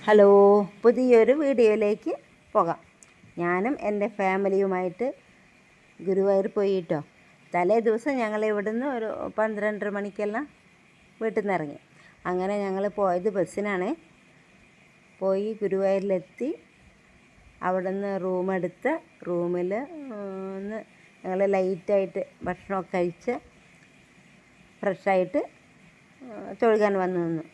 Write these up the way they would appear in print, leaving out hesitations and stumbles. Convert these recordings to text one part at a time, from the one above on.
Hello, പുതിയൊരു വീഡിയോയിലേക്ക് പോകാം. ഞാനും എൻ്റെ ഫാമിലിയുമായിട്ട് ഗുരുവായൂർ പോയി കേട്ടോ. തലേ ദിവസം ഞങ്ങൾ ഇവിടുന്ന് ഒരു 12:30 മണിക്കെല്ലാം വീട്ടിൽ നിന്ന് ഇറങ്ങി. അങ്ങനെ ഞങ്ങൾ പോയത് ബസ്സിനാണ്. പോയി ഗുരുവായൂരിലെത്തി. അവിടുന്ന് റൂമെടുത്ത് റൂമിൽ ഒന്ന് ഞങ്ങൾ ലൈറ്റായിട്ട് ഭക്ഷണമൊക്കെ കഴിച്ച് ഫ്രഷായിട്ട് തൊഴുകാൻ വന്ന് നിന്നു.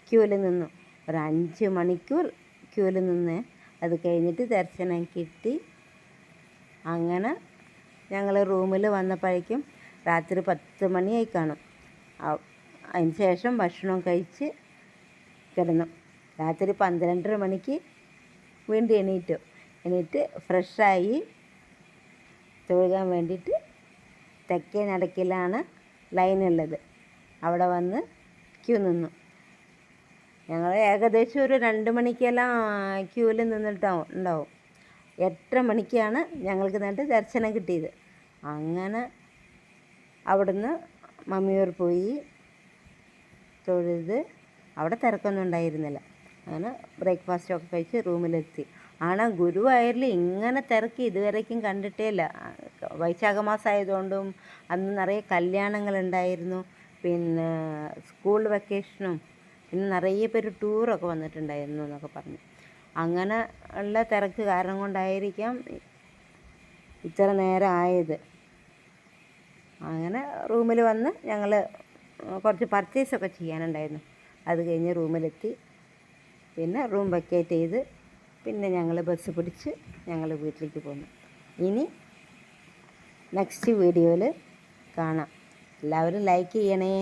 ക്യൂവിൽ നിന്നു. ഒരു 5 മണിക്കൂർ ക്യൂവിൽ നിന്ന്. അത് കഴിഞ്ഞിട്ട് ദർശനം കിട്ടി. അങ്ങനെ ഞങ്ങൾ റൂമിൽ വന്നപ്പോഴേക്കും രാത്രി 10 മണിയായി കാണും. അതിന് ശേഷം ഭക്ഷണം കഴിച്ച് കിടന്നു. രാത്രി 12:30 മണിക്ക് വീണ്ടും എണീറ്റ് ഫ്രഷായി തൊഴുകാൻ വേണ്ടിയിട്ട് തെക്കേ നടക്കിലാണ് ലൈനുള്ളത്. അവിടെ വന്ന് ക്യൂ നിന്നു. ഞങ്ങൾ ഏകദേശം ഒരു 2 മണിക്കെല്ലാം ക്യൂവിൽ നിന്നിട്ടുണ്ടാവും. 8:30 മണിക്കാണ് ഞങ്ങൾക്ക് എന്നിട്ട് ദർശനം കിട്ടിയത്. അങ്ങനെ അവിടുന്ന് മമ്മിയൂർ പോയി തൊഴുത്. അവിടെ തിരക്കൊന്നും ഉണ്ടായിരുന്നില്ല. അങ്ങനെ ബ്രേക്ക്ഫാസ്റ്റൊക്കെ കഴിച്ച് റൂമിലെത്തി. ആണ് ഗുരുവായൂരിൽ ഇങ്ങനെ തിരക്ക് ഇതുവരേക്കും കണ്ടിട്ടേ ഇല്ല. വൈശാഖ മാസമായതുകൊണ്ടും അന്ന് നിറയെ കല്യാണങ്ങളുണ്ടായിരുന്നു. പിന്നെ സ്കൂൾ വെക്കേഷനും പിന്നെ നിറയെ പേര് ടൂറൊക്കെ വന്നിട്ടുണ്ടായിരുന്നു എന്നൊക്കെ പറഞ്ഞു. അങ്ങനെ ഉള്ള തിരക്ക് കാരണം കൊണ്ടായിരിക്കാം ഇത്ര നേരം ആയത്. അങ്ങനെ റൂമിൽ വന്ന് ഞങ്ങൾ കുറച്ച് പർച്ചേസൊക്കെ ചെയ്യാനുണ്ടായിരുന്നു. അത് കഴിഞ്ഞ് റൂമിലെത്തി. പിന്നെ റൂം വെക്കേറ്റ് ചെയ്ത് പിന്നെ ഞങ്ങൾ ബസ് പിടിച്ച് ഞങ്ങൾ വീട്ടിലേക്ക് പോന്നു. ഇനി നെക്സ്റ്റ് വീഡിയോയിൽ കാണാം. എല്ലാവരും ലൈക്ക് ചെയ്യണേ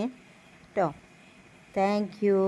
കേട്ടോ. Thank you.